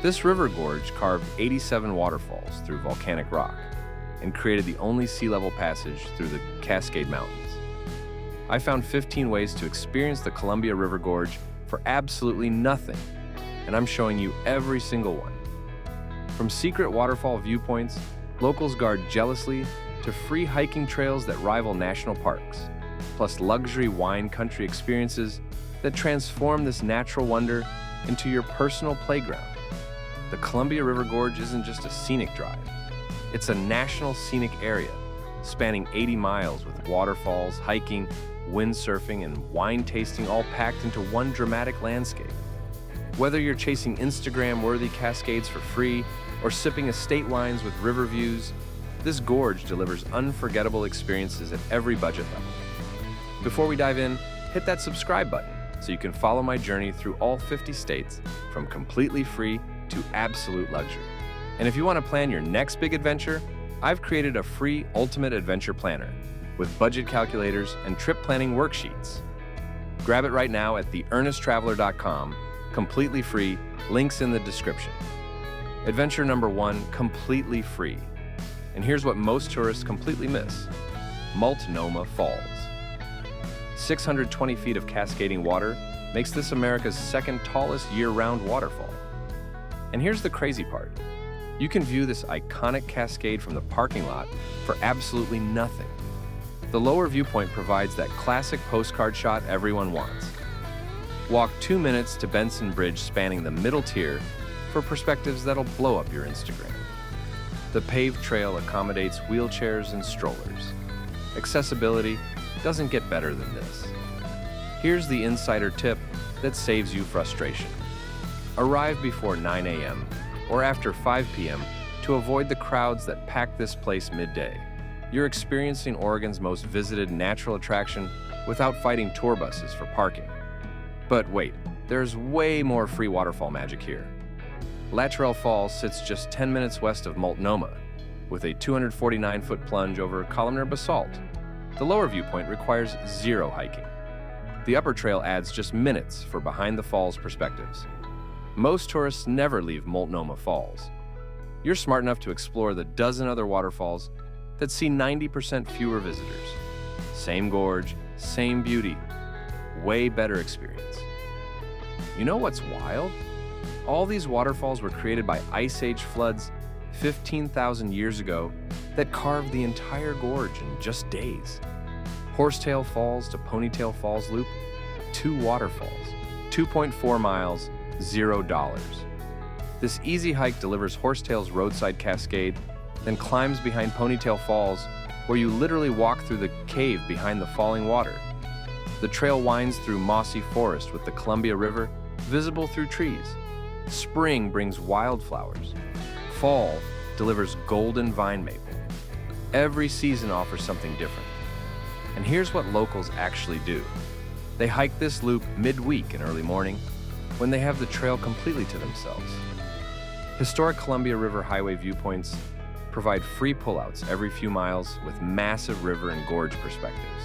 This river gorge carved 87 waterfalls through volcanic rock and created the only sea level passage through the Cascade Mountains. I found 15 ways to experience the Columbia River Gorge for absolutely nothing, and I'm showing you every single one. From secret waterfall viewpoints locals guard jealously to free hiking trails that rival national parks, plus luxury wine country experiences that transform this natural wonder into your personal playground. The Columbia River Gorge isn't just a scenic drive. It's a national scenic area spanning 80 miles with waterfalls, hiking, windsurfing, and wine tasting all packed into one dramatic landscape. Whether you're chasing Instagram-worthy cascades for free or sipping estate wines with river views, this gorge delivers unforgettable experiences at every budget level. Before we dive in, hit that subscribe button so you can follow my journey through all 50 states from completely free to absolute luxury. And if you want to plan your next big adventure, I've created a free ultimate adventure planner with budget calculators and trip planning worksheets. Grab it right now at theearnesttraveler.com, completely free, links in the description. Adventure number 1, completely free. And here's what most tourists completely miss: Multnomah Falls. 620 feet of cascading water makes this America's second tallest year-round waterfall. And here's the crazy part. You can view this iconic cascade from the parking lot for absolutely nothing. The lower viewpoint provides that classic postcard shot everyone wants. Walk 2 minutes to Benson Bridge spanning the middle tier for perspectives that'll blow up your Instagram. The paved trail accommodates wheelchairs and strollers. Accessibility doesn't get better than this. Here's the insider tip that saves you frustration. Arrive before 9 a.m. or after 5 p.m. to avoid the crowds that pack this place midday. You're experiencing Oregon's most visited natural attraction without fighting tour buses for parking. But wait, there's way more free waterfall magic here. Latourell Falls sits just 10 minutes west of Multnomah, with a 249-foot plunge over columnar basalt. The lower viewpoint requires zero hiking. The upper trail adds just minutes for behind the falls perspectives. Most tourists never leave Multnomah Falls. You're smart enough to explore the dozen other waterfalls that see 90% fewer visitors. Same gorge, same beauty, way better experience. You know what's wild? All these waterfalls were created by Ice Age floods 15,000 years ago that carved the entire gorge in just days. Horsetail Falls to Ponytail Falls loop, 2 waterfalls, 2.4 miles, $0. This easy hike delivers Horsetail's roadside cascade, then climbs behind Ponytail Falls, where you literally walk through the cave behind the falling water. The trail winds through mossy forest with the Columbia River visible through trees. Spring brings wildflowers. Fall delivers golden vine maple. Every season offers something different. And here's what locals actually do. They hike this loop midweek and early morning, when they have the trail completely to themselves. Historic Columbia River Highway viewpoints provide free pullouts every few miles with massive river and gorge perspectives.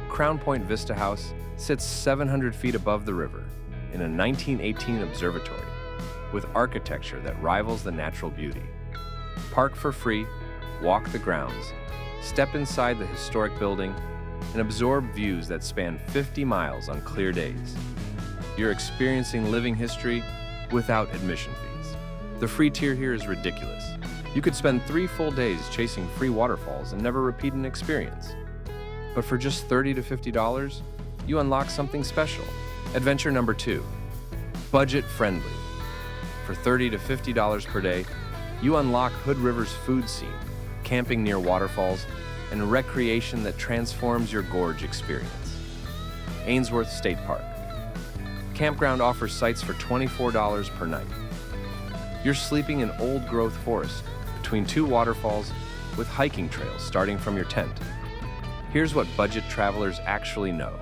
Crown Point Vista House sits 700 feet above the river in a 1918 observatory with architecture that rivals the natural beauty. Park for free, walk the grounds, step inside the historic building, and absorb views that span 50 miles on clear days. You're experiencing living history without admission fees. The free tier here is ridiculous. You could spend 3 full days chasing free waterfalls and never repeat an experience. But for just $30 to $50, you unlock something special. Adventure number 2, budget friendly. For $30 to $50 per day, you unlock Hood River's food scene, camping near waterfalls, and recreation that transforms your gorge experience. Ainsworth State Park. Campground offers sites for $24 per night. You're sleeping in old-growth forest between 2 waterfalls with hiking trails starting from your tent. Here's what budget travelers actually know.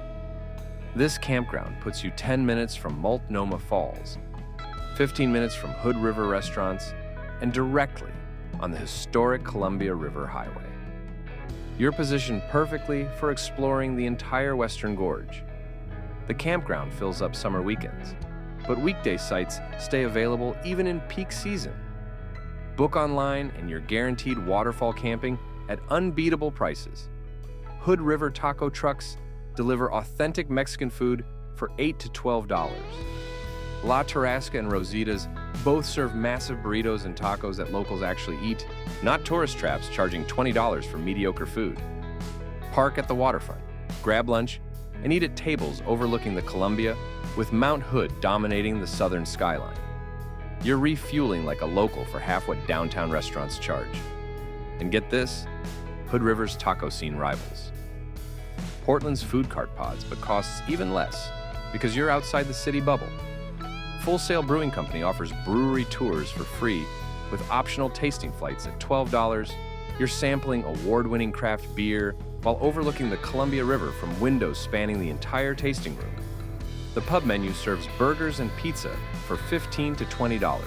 This campground puts you 10 minutes from Multnomah Falls, 15 minutes from Hood River restaurants, and directly on the historic Columbia River Highway. You're positioned perfectly for exploring the entire Western Gorge. The campground fills up summer weekends, but weekday sites stay available even in peak season. Book online and you're guaranteed waterfall camping at unbeatable prices. Hood River taco trucks deliver authentic Mexican food for $8 to $12. La Tarasca and Rosita's both serve massive burritos and tacos that locals actually eat, not tourist traps charging $20 for mediocre food. Park at the waterfront, grab lunch, and eat at tables overlooking the Columbia with Mount Hood dominating the southern skyline. You're refueling like a local for half what downtown restaurants charge. And get this, Hood River's taco scene rivals. Portland's food cart pods, but costs even less because you're outside the city bubble. Sail Brewing Company offers brewery tours for free with optional tasting flights at $12. You're sampling award-winning craft beer while overlooking the Columbia River from windows spanning the entire tasting room. The pub menu serves burgers and pizza for $15 to $20.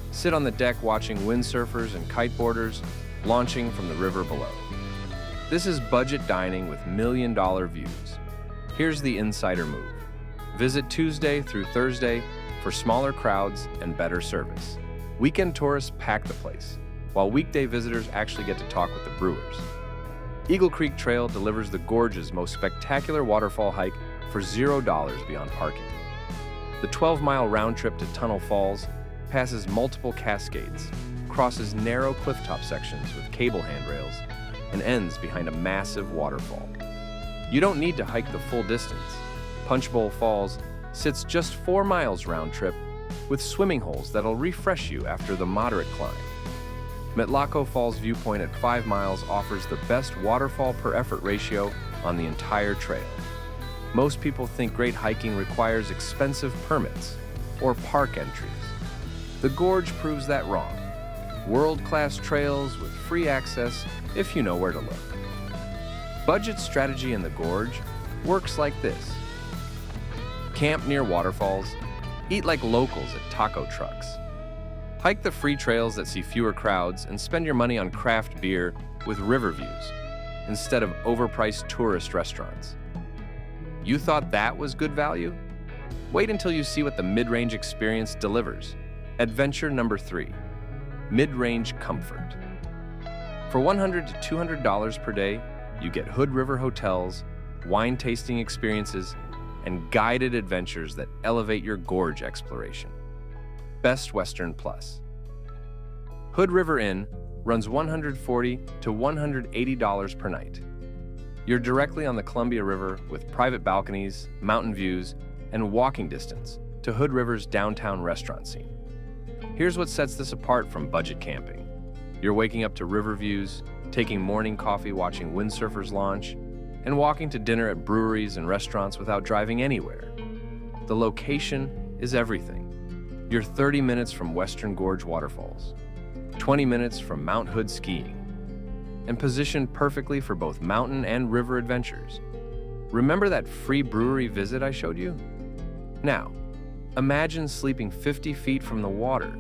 Sit on the deck watching windsurfers and kiteboarders launching from the river below. This is budget dining with million-dollar views. Here's the insider move. Visit Tuesday through Thursday for smaller crowds and better service. Weekend tourists pack the place, while weekday visitors actually get to talk with the brewers. Eagle Creek Trail delivers the gorge's most spectacular waterfall hike for $0 beyond parking. The 12-mile round trip to Tunnel Falls passes multiple cascades, crosses narrow clifftop sections with cable handrails, and ends behind a massive waterfall. You don't need to hike the full distance. Punchbowl Falls sits just 4 miles round trip with swimming holes that'll refresh you after the moderate climb. Multnomah Falls viewpoint at 5 miles offers the best waterfall per effort ratio on the entire trail. Most people think great hiking requires expensive permits or park entries. The gorge proves that wrong. World-class trails with free access if you know where to look. Budget strategy in the gorge works like this. Camp near waterfalls, eat like locals at taco trucks. Hike the free trails that see fewer crowds and spend your money on craft beer with river views instead of overpriced tourist restaurants. You thought that was good value? Wait until you see what the mid-range experience delivers. Adventure number 3, mid-range comfort. For $100 to $200 per day, you get Hood River hotels, wine tasting experiences, and guided adventures that elevate your gorge exploration. Best Western Plus. Hood River Inn runs $140 to $180 per night. You're directly on the Columbia River with private balconies, mountain views, and walking distance to Hood River's downtown restaurant scene. Here's what sets this apart from budget camping. You're waking up to river views, taking morning coffee watching windsurfers launch, and walking to dinner at breweries and restaurants without driving anywhere. The location is everything. You're 30 minutes from Western Gorge Waterfalls, 20 minutes from Mount Hood skiing, and positioned perfectly for both mountain and river adventures. Remember that free brewery visit I showed you? Now, imagine sleeping 50 feet from the water,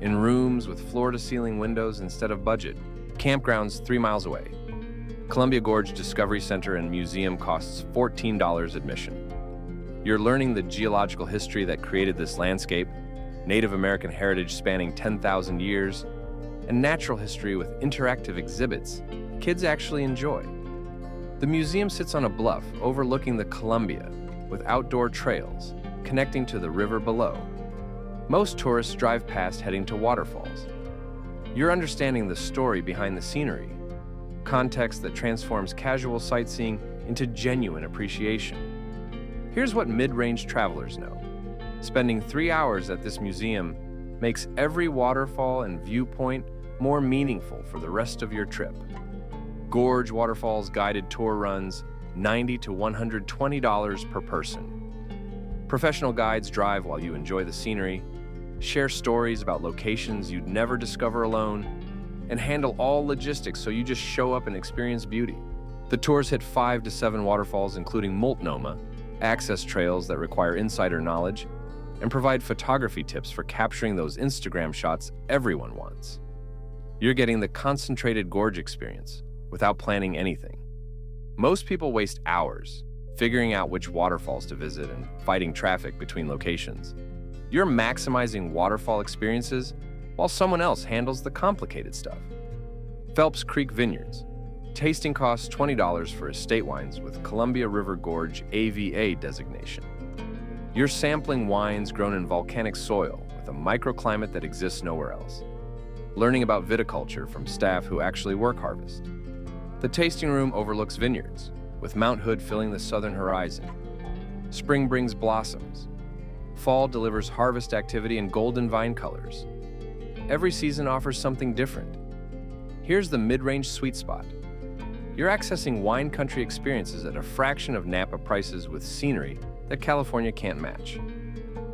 in rooms with floor-to-ceiling windows instead of budget. Campgrounds 3 miles away. Columbia Gorge Discovery Center and Museum costs $14 admission. You're learning the geological history that created this landscape, Native American heritage spanning 10,000 years, and natural history with interactive exhibits kids actually enjoy. The museum sits on a bluff overlooking the Columbia with outdoor trails connecting to the river below. Most tourists drive past heading to waterfalls. You're understanding the story behind the scenery, context that transforms casual sightseeing into genuine appreciation. Here's what mid-range travelers know. Spending 3 hours at this museum makes every waterfall and viewpoint more meaningful for the rest of your trip. Gorge Waterfalls guided tour runs $90 to $120 per person. Professional guides drive while you enjoy the scenery, share stories about locations you'd never discover alone, and handle all logistics so you just show up and experience beauty. The tours hit 5 to 7 waterfalls, including Multnomah, access trails that require insider knowledge, and provide photography tips for capturing those Instagram shots everyone wants. You're getting the concentrated gorge experience without planning anything. Most people waste hours figuring out which waterfalls to visit and fighting traffic between locations. You're maximizing waterfall experiences while someone else handles the complicated stuff. Phelps Creek Vineyards. Tasting costs $20 for estate wines with Columbia River Gorge AVA designation. You're sampling wines grown in volcanic soil with a microclimate that exists nowhere else. Learning about viticulture from staff who actually work harvest. The tasting room overlooks vineyards, with Mount Hood filling the southern horizon. Spring brings blossoms. Fall delivers harvest activity in golden vine colors. Every season offers something different. Here's the mid-range sweet spot. You're accessing wine country experiences at a fraction of Napa prices with scenery that California can't match.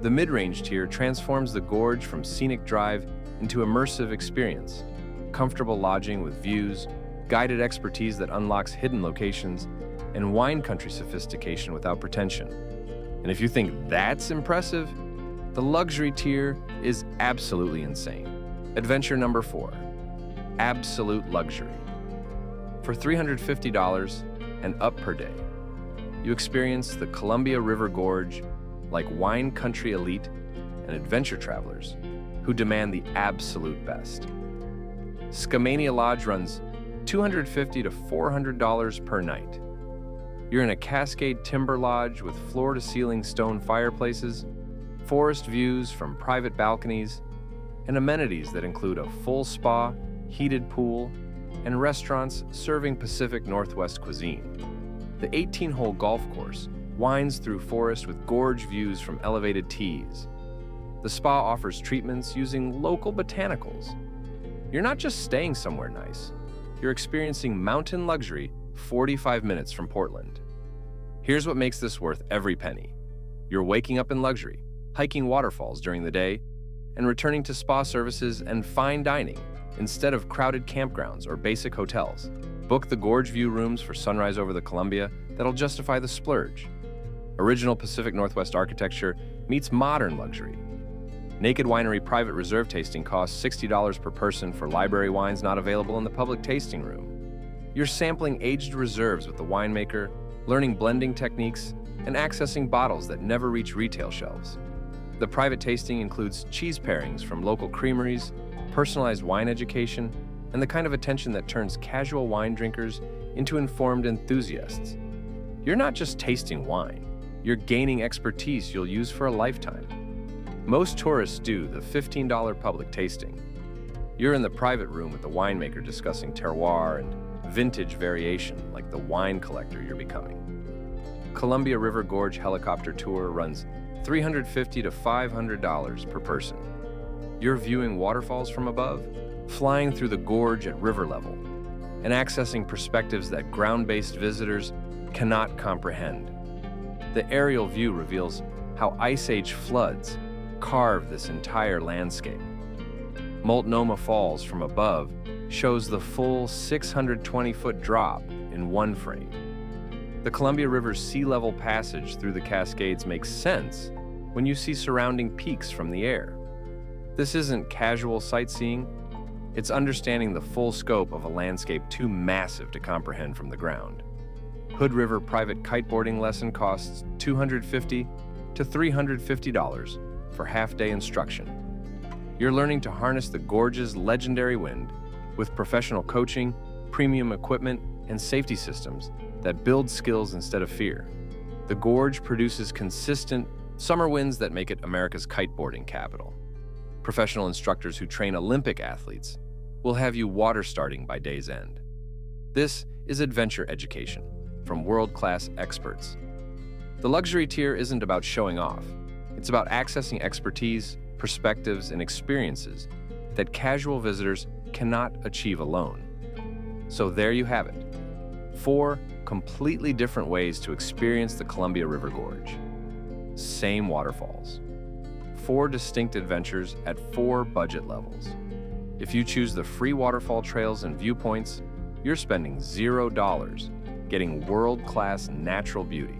The mid-range tier transforms the gorge from scenic drive into immersive experience, comfortable lodging with views, guided expertise that unlocks hidden locations, and wine country sophistication without pretension. And if you think that's impressive, the luxury tier is absolutely insane. Adventure number 4, absolute luxury. For $350 and up per day, you experience the Columbia River Gorge like wine country elite and adventure travelers who demand the absolute best. Skamania Lodge runs $250 to $400 per night. You're in a cascade timber lodge with floor-to-ceiling stone fireplaces, forest views from private balconies, and amenities that include a full spa, heated pool, and restaurants serving Pacific Northwest cuisine. The 18-hole golf course winds through forest with gorge views from elevated tees. The spa offers treatments using local botanicals. You're not just staying somewhere nice, you're experiencing mountain luxury 45 minutes from Portland. Here's what makes this worth every penny. You're waking up in luxury, hiking waterfalls during the day, and returning to spa services and fine dining instead of crowded campgrounds or basic hotels. Book the Gorge View rooms for sunrise over the Columbia that'll justify the splurge. Original Pacific Northwest architecture meets modern luxury. Naked Winery private reserve tasting costs $60 per person for library wines not available in the public tasting room. You're sampling aged reserves with the winemaker, learning blending techniques, and accessing bottles that never reach retail shelves. The private tasting includes cheese pairings from local creameries, personalized wine education, and the kind of attention that turns casual wine drinkers into informed enthusiasts. You're not just tasting wine, you're gaining expertise you'll use for a lifetime. Most tourists do the $15 public tasting. You're in the private room with the winemaker discussing terroir and vintage variation like the wine collector you're becoming. Columbia River Gorge helicopter tour runs $350 to $500 per person. You're viewing waterfalls from above, flying through the gorge at river level, and accessing perspectives that ground-based visitors cannot comprehend. The aerial view reveals how Ice Age floods carved this entire landscape. Multnomah Falls from above shows the full 620-foot drop in one frame. The Columbia River's sea level passage through the Cascades makes sense when you see surrounding peaks from the air. This isn't casual sightseeing, it's understanding the full scope of a landscape too massive to comprehend from the ground. Hood River private kiteboarding lesson costs $250 to $350 for half-day instruction. You're learning to harness the gorge's legendary wind with professional coaching, premium equipment, and safety systems that build skills instead of fear. The gorge produces consistent summer winds that make it America's kiteboarding capital. Professional instructors who train Olympic athletes will have you water starting by day's end. This is adventure education from world-class experts. The luxury tier isn't about showing off. It's about accessing expertise, perspectives, and experiences that casual visitors cannot achieve alone. So there you have it. 4 completely different ways to experience the Columbia River Gorge. Same waterfalls. 4 distinct adventures at 4 budget levels. If you choose the free waterfall trails and viewpoints, you're spending $0, getting world-class natural beauty.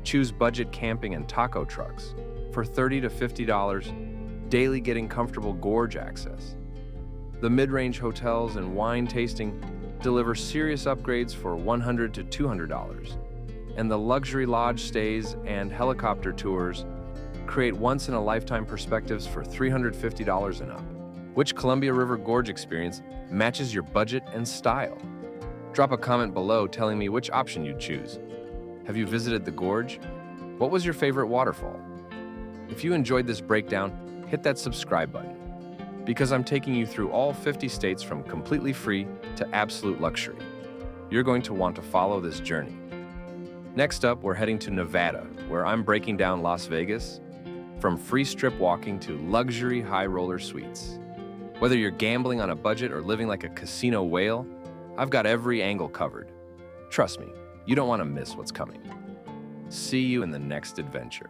Choose budget camping and taco trucks for $30 to $50, daily getting comfortable gorge access. The mid-range hotels and wine tasting deliver serious upgrades for $100 to $200, and the luxury lodge stays and helicopter tours Create once-in-a-lifetime perspectives for $350 and up. Which Columbia River Gorge experience matches your budget and style? Drop a comment below telling me which option you'd choose. Have you visited the gorge? What was your favorite waterfall? If you enjoyed this breakdown, hit that subscribe button, because I'm taking you through all 50 states from completely free to absolute luxury. You're going to want to follow this journey. Next up, we're heading to Nevada, where I'm breaking down Las Vegas, from free strip walking to luxury high roller suites. Whether you're gambling on a budget or living like a casino whale, I've got every angle covered. Trust me, you don't want to miss what's coming. See you in the next adventure.